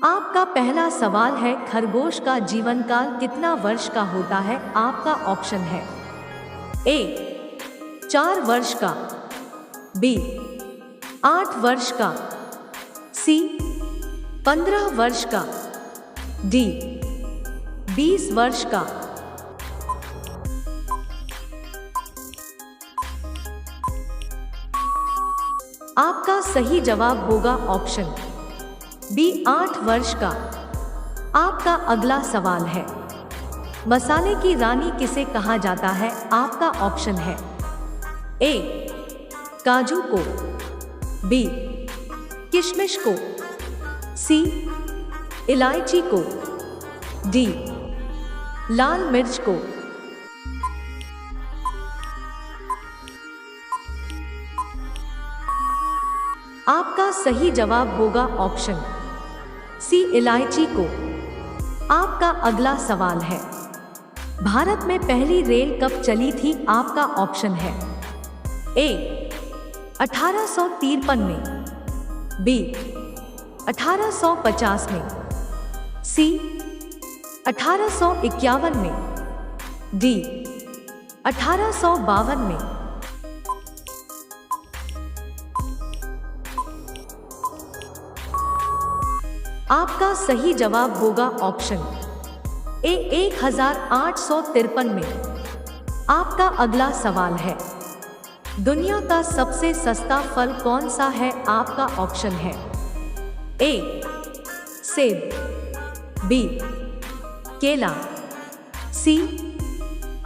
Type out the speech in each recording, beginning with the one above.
आपका पहला सवाल है, खरगोश का जीवन काल कितना वर्ष का होता है? आपका ऑप्शन है ए 4 वर्ष का, बी 8 वर्ष का, सी 15 वर्ष का, डी 20 वर्ष का। आपका सही जवाब होगा ऑप्शन बी 8 वर्ष का। आपका अगला सवाल है, मसाले की रानी किसे कहा जाता है? आपका ऑप्शन है ए काजू को, बी किशमिश को, सी इलायची को, डी लाल मिर्च को। आपका सही जवाब होगा ऑप्शन सी इलायची को। आपका अगला सवाल है, भारत में पहली रेल कब चली थी? आपका ऑप्शन है ए 1853 में, बी 1850 में, सी 1851 में, डी 1852 में। आपका सही जवाब होगा ऑप्शन ए 1853 में। आपका अगला सवाल है, दुनिया का सबसे सस्ता फल कौन सा है? आपका ऑप्शन है ए सेब, बी केला, सी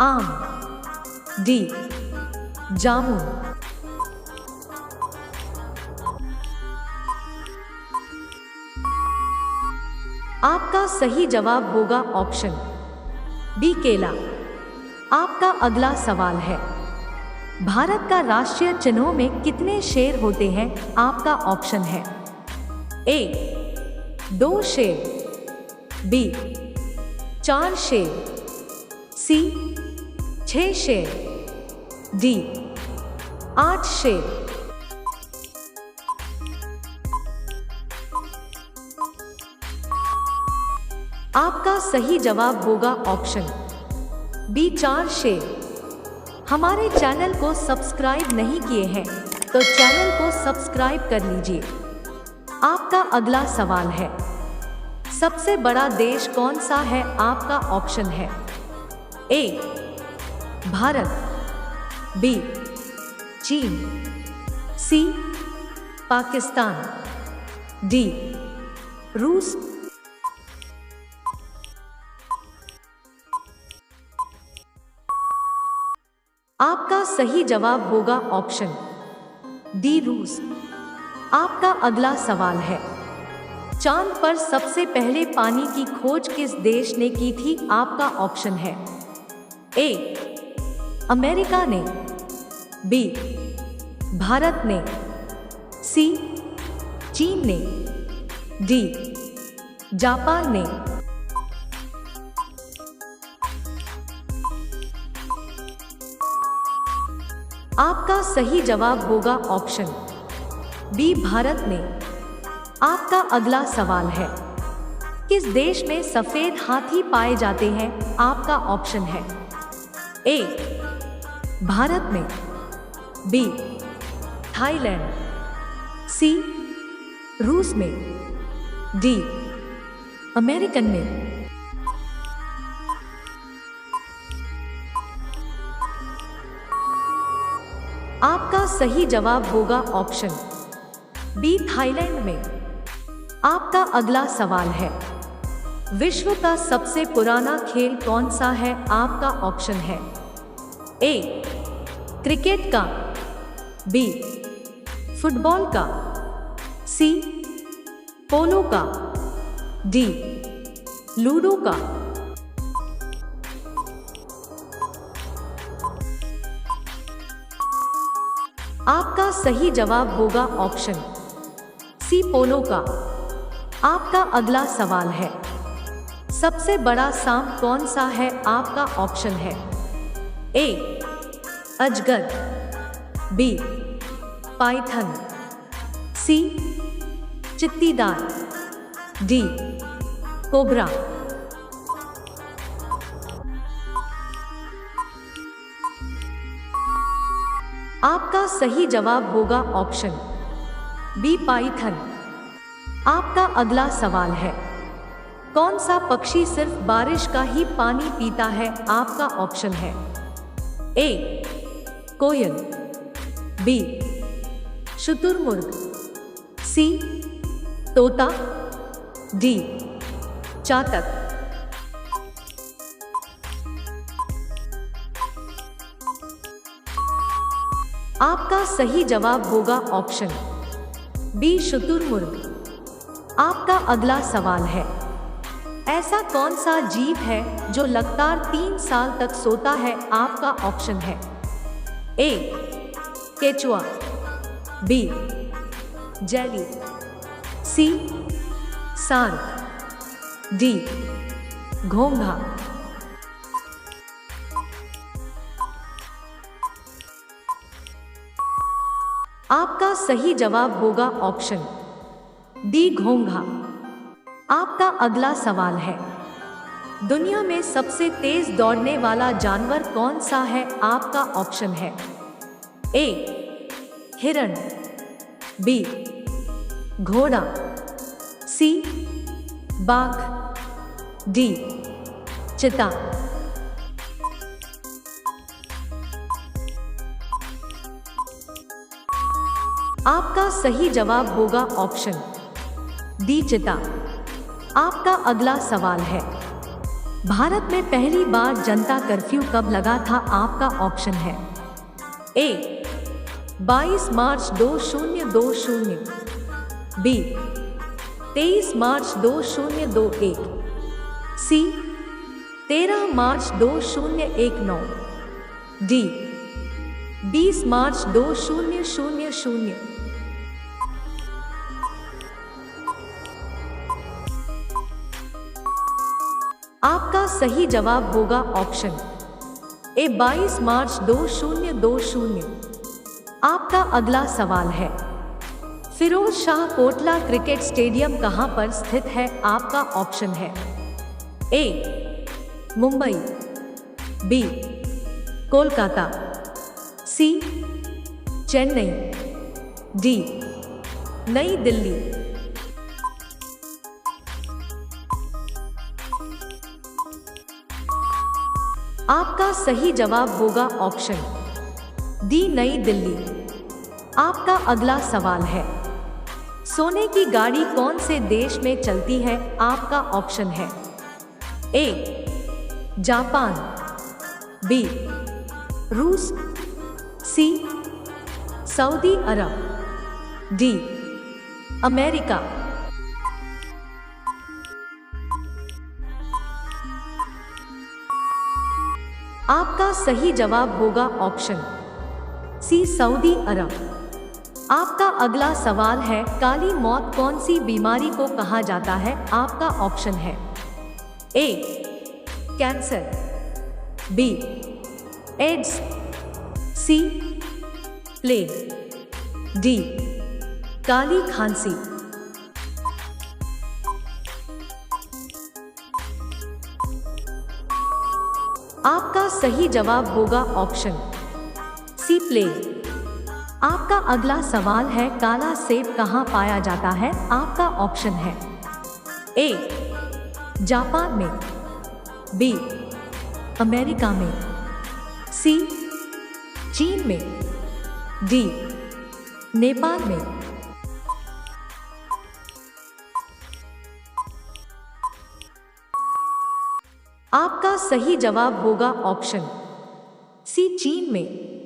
आम, डी जामुन। आपका सही जवाब होगा ऑप्शन बी केला। आपका अगला सवाल है, भारत का राष्ट्रीय चिन्हों में कितने शेर होते हैं? आपका ऑप्शन है ए 2 शेर, बी 4 शेर, सी 6 शेर, डी 8 शेर। आपका सही जवाब होगा ऑप्शन बी 4 शेर। हमारे चैनल को सब्सक्राइब नहीं किए हैं तो चैनल को सब्सक्राइब कर लीजिए। आपका अगला सवाल है, सबसे बड़ा देश कौन सा है? आपका ऑप्शन है ए भारत, बी चीन, सी पाकिस्तान, डी रूस। आपका सही जवाब होगा ऑप्शन डी रूस। आपका अगला सवाल है, चांद पर सबसे पहले पानी की खोज किस देश ने की थी? आपका ऑप्शन है ए अमेरिका ने, बी भारत ने, सी चीन ने, डी जापान ने। आपका सही जवाब होगा ऑप्शन बी भारत ने। आपका अगला सवाल है, किस देश में सफेद हाथी पाए जाते हैं? आपका ऑप्शन है ए भारत में, बी थाईलैंड, सी रूस में, डी अमेरिकन में। आपका सही जवाब होगा ऑप्शन बी थाईलैंड में। आपका अगला सवाल है, विश्व का सबसे पुराना खेल कौन सा है? आपका ऑप्शन है ए क्रिकेट का, बी फुटबॉल का, सी पोलो का, डी लूडो का। आपका सही जवाब होगा ऑप्शन सी पोलो का। आपका अगला सवाल है, सबसे बड़ा सांप कौन सा है? आपका ऑप्शन है ए अजगर, बी पाइथन, सी चित्तीदार, डी कोबरा। आपका सही जवाब होगा ऑप्शन बी पाइथन। आपका अगला सवाल है, कौन सा पक्षी सिर्फ बारिश का ही पानी पीता है? आपका ऑप्शन है ए कोयल, बी शुतुरमुर्ग, सी तोता, डी चातक। आपका सही जवाब होगा ऑप्शन बी शुतुरमुर्ग। आपका अगला सवाल है, ऐसा कौन सा जीव है जो लगातार 3 साल तक सोता है? आपका ऑप्शन है ए केचुआ, बी जेली, सी सांप, डी घोंघा। आपका सही जवाब होगा ऑप्शन डी घोंघा। आपका अगला सवाल है, दुनिया में सबसे तेज दौड़ने वाला जानवर कौन सा है? आपका ऑप्शन है ए हिरण, बी घोड़ा, सी बाघ, डी चीता। आपका सही जवाब होगा ऑप्शन डी चीता। आपका अगला सवाल है, भारत में पहली बार जनता कर्फ्यू कब लगा था? आपका ऑप्शन है ए 22 मार्च 2020, बी 23 मार्च 2021, सी 13 मार्च 2019, डी 20 मार्च 2000। आपका सही जवाब होगा ऑप्शन ए 22 मार्च 2020। आपका अगला सवाल है, फिरोज शाह कोटला क्रिकेट स्टेडियम कहां पर स्थित है? आपका ऑप्शन है ए मुंबई, बी कोलकाता, सी चेन्नई, डी नई दिल्ली। आपका सही जवाब होगा ऑप्शन डी नई दिल्ली। आपका अगला सवाल है, सोने की गाड़ी कौन से देश में चलती है? आपका ऑप्शन है ए जापान, बी रूस, सी सऊदी अरब, डी अमेरिका। आपका सही जवाब होगा ऑप्शन सी सऊदी अरब। आपका अगला सवाल है, काली मौत कौन सी बीमारी को कहा जाता है? आपका ऑप्शन है ए कैंसर, बी एड्स, सी प्लेग, डी काली खांसी। आपका सही जवाब होगा ऑप्शन सी प्लेग। आपका अगला सवाल है, काला सेब कहाँ पाया जाता है? आपका ऑप्शन है ए जापान में, बी अमेरिका में, सी चीन में, डी नेपाल में। आपका सही जवाब होगा ऑप्शन सी चीन में।